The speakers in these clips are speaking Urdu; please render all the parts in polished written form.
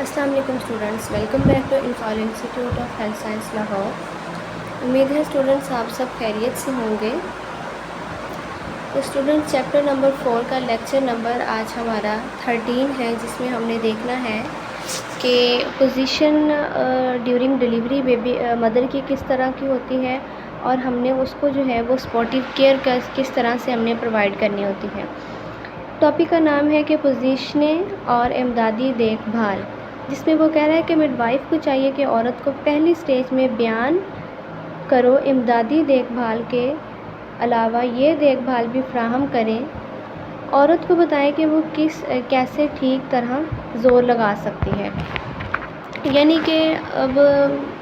السلام علیکم students, welcome back to Anfal institute of health science Lahore. امید ہے اسٹوڈنٹس آپ سب خیریت سے ہوں گے۔ تو اسٹوڈنٹس چیپٹر نمبر 4 کا لیکچر نمبر آج ہمارا 13 ہے، جس میں ہم نے دیکھنا ہے کہ position during delivery baby mother کی کس طرح کی ہوتی ہے، اور ہم نے اس کو جو ہے وہ سپورٹیو کیئر کس طرح سے ہم نے پرووائڈ کرنی ہوتی ہے۔ ٹاپک کا نام ہے کہ پوزیشننگ اور امدادی دیکھ بھال، جس میں وہ کہہ رہا ہے کہ مڈ وائف کو چاہیے کہ عورت کو پہلی سٹیج میں بیان کرو امدادی دیکھ بھال کے علاوہ یہ دیکھ بھال بھی فراہم کریں، عورت کو بتائیں کہ وہ کیسے ٹھیک طرح زور لگا سکتی ہے۔ یعنی کہ اب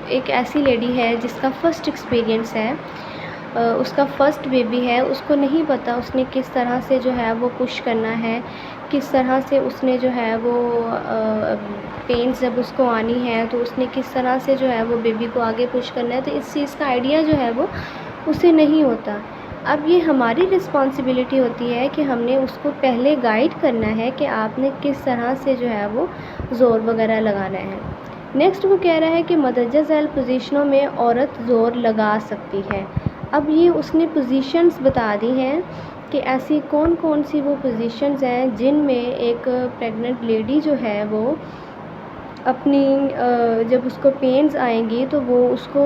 ایک ایسی لیڈی ہے جس کا فرسٹ ایکسپیرینس ہے، اس کا فرسٹ بیبی ہے، اس کو نہیں پتہ اس نے کس طرح سے جو ہے وہ پش کرنا ہے، کس طرح سے اس نے جو ہے وہ پینس جب اس کو آنی ہے تو اس نے کس طرح سے جو ہے وہ بیبی کو آگے پش کرنا ہے، تو اس چیز کا آئیڈیا جو ہے وہ اسے نہیں ہوتا۔ اب یہ ہماری رسپانسبلٹی ہوتی ہے کہ ہم نے اس کو پہلے گائیڈ کرنا ہے کہ آپ نے کس طرح سے جو ہے وہ زور وغیرہ لگانا ہے۔ نیکسٹ وہ کہہ رہا ہے کہ مندرجہ ذیل پوزیشنوں میں عورت زور لگا سکتی ہے۔ اب یہ اس نے پوزیشنز بتا دی ہیں کہ ایسی کون کون سی وہ پوزیشنز ہیں جن میں ایک پریگننٹ لیڈی جو ہے وہ اپنی جب اس کو پینز آئیں گی تو وہ اس کو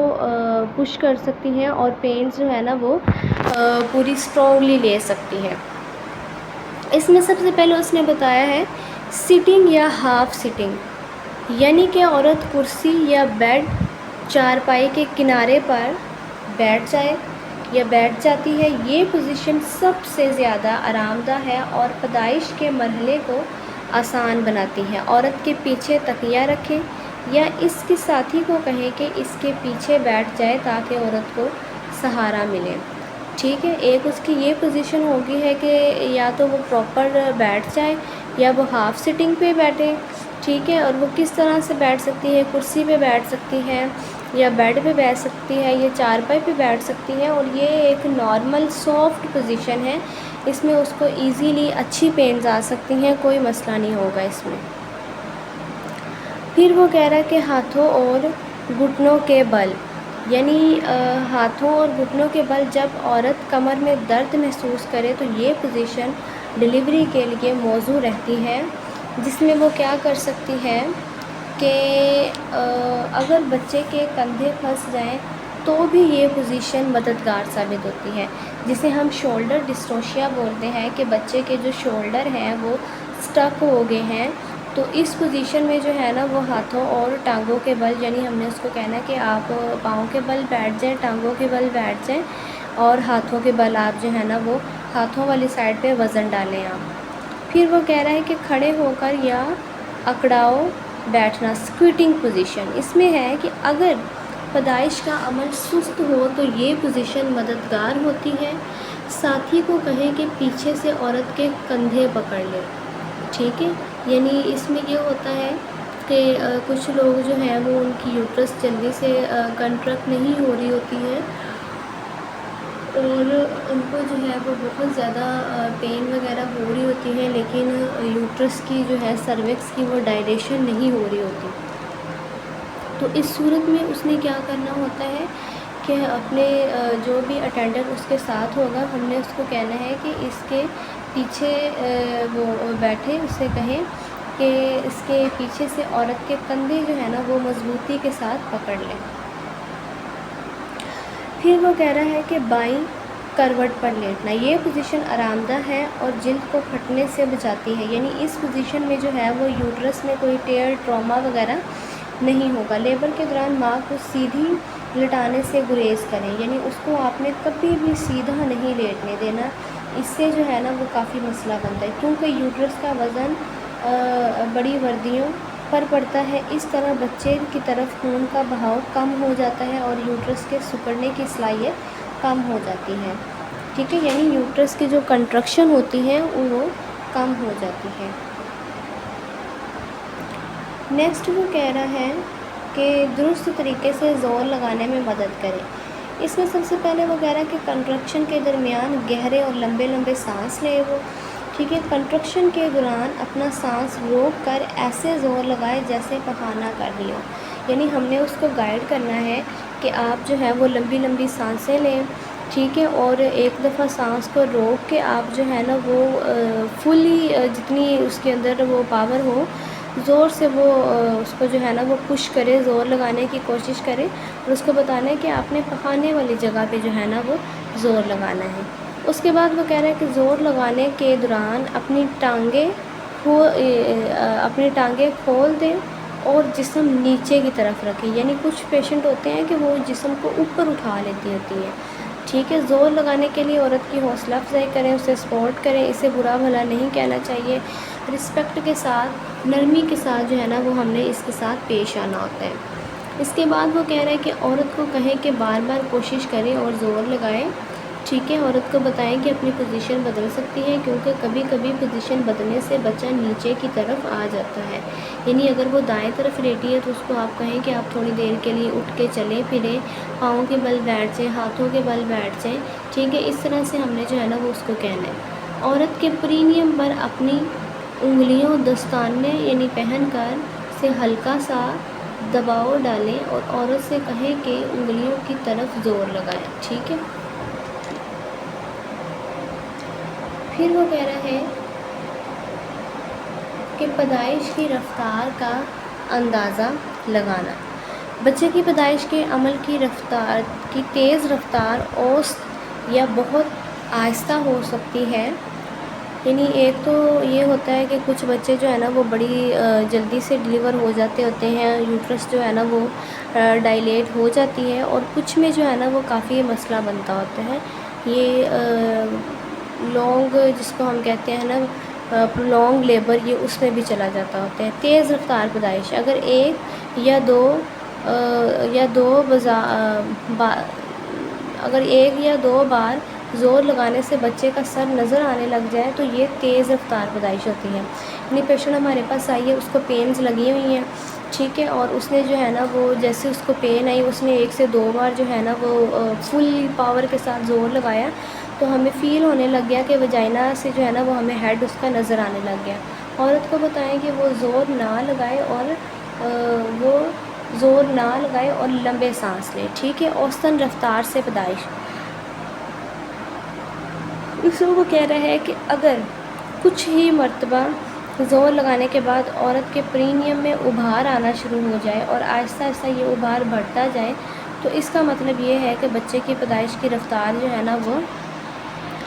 پش کر سکتی ہیں، اور پینز جو ہے نا وہ پوری اسٹرانگلی لے سکتی ہے۔ اس میں سب سے پہلے اس نے بتایا ہے سٹنگ یا ہاف سٹنگ، یعنی کہ عورت کرسی یا بیڈ چارپائی کے کنارے پر بیٹھ جائے یا بیٹھ جاتی ہے۔ یہ پوزیشن سب سے زیادہ آرام دہ ہے اور پیدائش کے مرحلے کو آسان بناتی ہے۔ عورت کے پیچھے تکیہ رکھیں یا اس کے ساتھی کو کہیں کہ اس کے پیچھے بیٹھ جائے تاکہ عورت کو سہارا ملے۔ ٹھیک ہے، ایک اس کی یہ پوزیشن ہوگی ہے کہ یا تو وہ پراپر بیٹھ جائے یا وہ ہاف سٹنگ پہ بیٹھے۔ ٹھیک ہے، اور وہ کس طرح سے بیٹھ سکتی ہے، کرسی پہ بیٹھ سکتی ہے یا بیڈ پہ بیٹھ سکتی ہے یا چارپائی پہ بیٹھ سکتی ہے، اور یہ ایک نارمل سافٹ پوزیشن ہے، اس میں اس کو ایزیلی اچھی پینز آ سکتی ہیں، کوئی مسئلہ نہیں ہوگا اس میں۔ پھر وہ کہہ رہا ہے کہ ہاتھوں اور گھٹنوں کے بل، یعنی ہاتھوں اور گھٹنوں کے بل جب عورت کمر میں درد محسوس کرے تو یہ پوزیشن ڈیلیوری کے لیے موزوں رہتی ہے، جس میں وہ کیا کر سکتی ہے کہ اگر بچے کے کندھے پھنس جائیں تو بھی یہ پوزیشن مددگار ثابت ہوتی ہے، جسے ہم شولڈر ڈسٹوشیا بولتے ہیں کہ بچے کے جو شولڈر ہیں وہ سٹک ہو گئے ہیں، تو اس پوزیشن میں جو ہے نا وہ ہاتھوں اور ٹانگوں کے بل، یعنی ہم نے اس کو کہنا ہے کہ آپ پاؤں کے بل بیٹھ جائیں، ٹانگوں کے بل بیٹھ جائیں، اور ہاتھوں کے بل آپ جو ہے نا وہ ہاتھوں والی سائڈ پہ وزن ڈالیں آپ۔ پھر وہ کہہ رہا ہے کہ کھڑے ہو کر یا اکڑاؤ بیٹھنا، اسکویٹنگ پوزیشن، اس میں ہے کہ اگر پیدائش کا عمل سست ہو تو یہ پوزیشن مددگار ہوتی ہے۔ ساتھی کو کہیں کہ پیچھے سے عورت کے کندھے پکڑ لے۔ ٹھیک ہے، یعنی اس میں یہ ہوتا ہے کہ کچھ لوگ جو ہیں وہ ان کی یوٹرس جلدی سے کنٹریکٹ نہیں ہو رہی ہوتی ہے، اور ان کو جو ہے وہ بہت زیادہ پین وغیرہ ہو رہی ہوتی ہے، لیکن یوٹرس کی جو ہے سروکس کی وہ ڈائلیشن نہیں ہو رہی ہوتی، تو اس صورت میں اس نے کیا کرنا ہوتا ہے کہ اپنے جو بھی اٹینڈنٹ اس کے ساتھ ہوگا، ہم نے اس کو کہنا ہے کہ اس کے پیچھے وہ بیٹھے، اس سے کہیں کہ اس کے پیچھے سے عورت کے کندھے جو ہے نا وہ مضبوطی کے ساتھ پکڑ لیں۔ پھر وہ کہہ رہا ہے کہ بائیں کروٹ پر لیٹنا، یہ پوزیشن آرام دہ ہے اور جلد کو پھٹنے سے بچاتی ہے، یعنی اس پوزیشن میں جو ہے وہ یوٹرس میں کوئی ٹیئر ٹراما وغیرہ نہیں ہوگا۔ لیبر کے دوران ماں کو سیدھی لٹانے سے گریز کریں، یعنی اس کو آپ نے کبھی بھی سیدھا نہیں لیٹنے دینا، اس سے جو ہے نا وہ کافی مسئلہ بنتا ہے، کیونکہ یوٹرس کا وزن بڑی وردیوں پر پڑتا ہے، اس طرح بچے کی طرف خون کا بہاؤ کم ہو جاتا ہے اور یوٹرس کے سکڑنے کی صلاحیت کم ہو جاتی ہے۔ ٹھیک ہے، یعنی یوٹرس کی جو کنٹرکشن ہوتی ہیں وہ کم ہو جاتی ہے۔ نیکسٹ وہ کہہ رہا ہے کہ درست طریقے سے زور لگانے میں مدد کرے، اس میں سب سے پہلے وہ کہہ رہا ہے کہ کنٹرکشن کے درمیان گہرے اور لمبے لمبے سانس لے وہ۔ ٹھیک ہے. کنٹرکشن کے دوران اپنا سانس روک کر ایسے زور لگائے جیسے پخانہ کر رہی ہو. یعنی ہم نے اس کو گائیڈ کرنا ہے کہ آپ جو ہے وہ لمبی لمبی سانسیں لیں. ٹھیک ہے. اور ایک دفعہ سانس کو روک کے آپ جو ہے نا وہ فلی جتنی اس کے اندر وہ پاور ہو زور سے وہ اس کو جو ہے نا وہ پش کرے, زور لگانے کی کوشش کرے, اور اس کو بتانا ہے کہ آپ نے پخانے والی جگہ پہ جو ہے نا وہ زور لگانا ہے. اس کے بعد وہ کہہ رہا ہے کہ زور لگانے کے دوران اپنی ٹانگیں کھول دیں اور جسم نیچے کی طرف رکھیں. یعنی کچھ پیشنٹ ہوتے ہیں کہ وہ جسم کو اوپر اٹھا لیتی ہوتی ہیں. ٹھیک ہے. زور لگانے کے لیے عورت کی حوصلہ افزائی کریں, اسے سپورٹ کریں, اسے برا بھلا نہیں کہنا چاہیے. رسپیکٹ کے ساتھ, نرمی کے ساتھ جو ہے نا وہ ہم نے اس کے ساتھ پیش آنا ہوتا ہے. اس کے بعد وہ کہہ رہا ہے کہ عورت کو کہیں کہ بار بار کوشش کریں اور زور لگائیں. ٹھیک ہے. عورت کو بتائیں کہ اپنی پوزیشن بدل سکتی ہے کیونکہ کبھی کبھی پوزیشن بدلنے سے بچہ نیچے کی طرف آ جاتا ہے. یعنی اگر وہ دائیں طرف لیٹی ہے تو اس کو آپ کہیں کہ آپ تھوڑی دیر کے لیے اٹھ کے چلیں پھریں, پاؤں کے بل بیٹھ جائیں, ہاتھوں کے بل بیٹھ جائیں. ٹھیک ہے. اس طرح سے ہم نے جو ہے نا وہ اس کو کہنا ہے. عورت کے پرینیم پر اپنی انگلیوں دستانے یعنی پہن کر سے ہلکا سا دباؤ ڈالیں اور عورت سے کہیں کہ انگلیوں کی طرف زور لگائیں. ٹھیک ہے. پھر وہ کہہ رہا ہے کہ پیدائش کی رفتار کا اندازہ لگانا. بچے کی پیدائش کے عمل کی رفتار کی تیز رفتار اوسط یا بہت آہستہ ہو سکتی ہے. یعنی ایک تو یہ ہوتا ہے کہ کچھ بچے جو ہے نا وہ بڑی جلدی سے ڈلیور ہو جاتے ہوتے ہیں, یوٹرس جو ہے نا وہ ڈائلیٹ ہو جاتی ہے, اور کچھ میں جو ہے نا وہ کافی مسئلہ بنتا ہوتا ہے. یہ لانگ جس کو ہم کہتے ہیں نا لانگ لیبر, یہ اس میں بھی چلا جاتا ہوتا ہے. تیز رفتار پیدائش, اگر ایک یا دو بار زور لگانے سے بچے کا سر نظر آنے لگ جائے تو یہ تیز رفتار پیدائش ہوتی ہے. یعنی پیشنٹ ہمارے پاس آئی ہے, اس کو پینز لگی ہوئی ہیں. ٹھیک ہے. اور اس نے جو ہے نا وہ جیسے اس کو پین آئی اس نے 1 سے 2 بار جو ہے نا وہ فل پاور کے ساتھ زور لگایا تو ہمیں فیل ہونے لگ گیا کہ وجائنا سے جو ہے نا وہ ہمیں ہیڈ اس کا نظر آنے لگ گیا. عورت کو بتائیں کہ وہ زور نہ لگائے اور لمبے سانس لے. ٹھیک ہے. اوسطاً رفتار سے پیدائش, اس میں وہ کہہ رہا ہے کہ اگر کچھ ہی مرتبہ زور لگانے کے بعد عورت کے پرینیم میں ابھار آنا شروع ہو جائے اور آہستہ آہستہ یہ ابھار بڑھتا جائے تو اس کا مطلب یہ ہے کہ بچے کی پیدائش کی رفتار جو ہے نا وہ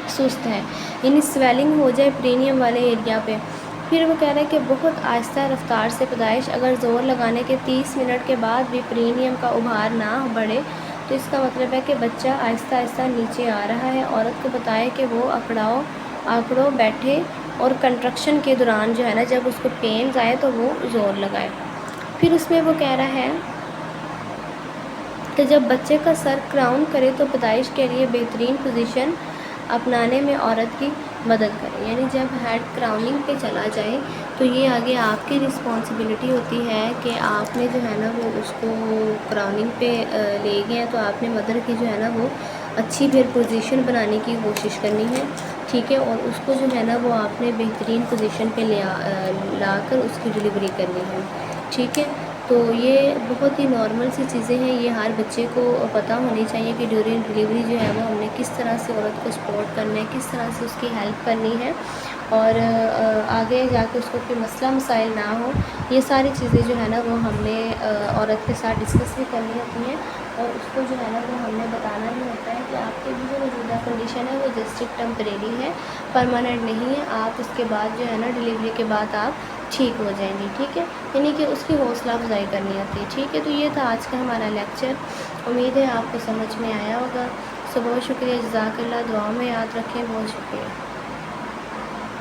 سست ہے. یعنی سویلنگ ہو جائے پرینیم والے ایریا پہ. پھر وہ کہہ رہا ہے کہ بہت آہستہ رفتار سے پیدائش, اگر زور لگانے کے 30 منٹ کے بعد بھی پرینیم کا ابھار نہ بڑھے تو اس کا مطلب ہے کہ بچہ آہستہ آہستہ نیچے آ رہا ہے. عورت کو بتائے کہ وہ آکڑوں بیٹھے اور کنٹرکشن کے دوران جو ہے نا جب اس کو پینز آئے تو وہ زور لگائے. پھر اس میں وہ کہہ رہا ہے کہ جب بچے کا سر کراؤن کرے تو پیدائش کے لیے بہترین پوزیشن اپنانے میں عورت کی مدد کرے. یعنی جب ہیڈ کراؤننگ پہ چلا جائے تو یہ آگے آپ کی رسپانسبلٹی ہوتی ہے کہ آپ نے جو ہے نا وہ اس کو کراؤننگ پہ لے گئے تو آپ نے مدر کی جو ہے نا وہ اچھی پھر پوزیشن بنانے کی کوشش کرنی ہے. ٹھیک ہے. اور اس کو جو ہے نا وہ آپ نے بہترین پوزیشن پہ لا کر اس کی ڈلیوری کرنی ہے. ٹھیک ہے. تو یہ بہت ہی نارمل سی چیزیں ہیں, یہ ہر بچے کو پتہ ہونی چاہیے کہ ڈیورنگ ڈلیوری جو ہے وہ ہم نے کس طرح سے عورت کو سپورٹ کرنا ہے, کس طرح سے اس کی ہیلپ کرنی ہے, اور آگے جا کے اس کو کوئی مسئلہ مسائل نہ ہو. یہ ساری چیزیں جو ہے نا وہ ہم نے عورت کے ساتھ ڈسکس بھی کرنی ہوتی ہیں, اور اس کو جو ہے نا وہ ہم نے بتانا بھی ہوتا ہے کہ آپ کی جو موجودہ کنڈیشن ہے وہ جسٹ ٹیمپریری ہے, پرماننٹ نہیں ہے. آپ اس کے بعد جو ہے نا ڈلیوری کے بعد آپ ٹھیک ہو جائیں گی. ٹھیک ہے. یعنی کہ اس کی حوصلہ افزائی کرنی ہوتی ہے. ٹھیک ہے. تو یہ تھا آج کا ہمارا لیکچر, امید ہے آپ کو سمجھ میں آیا ہوگا. بہت شکریہ. جزاک اللہ. دعاؤں میں یاد رکھیں. بہت شکریہ.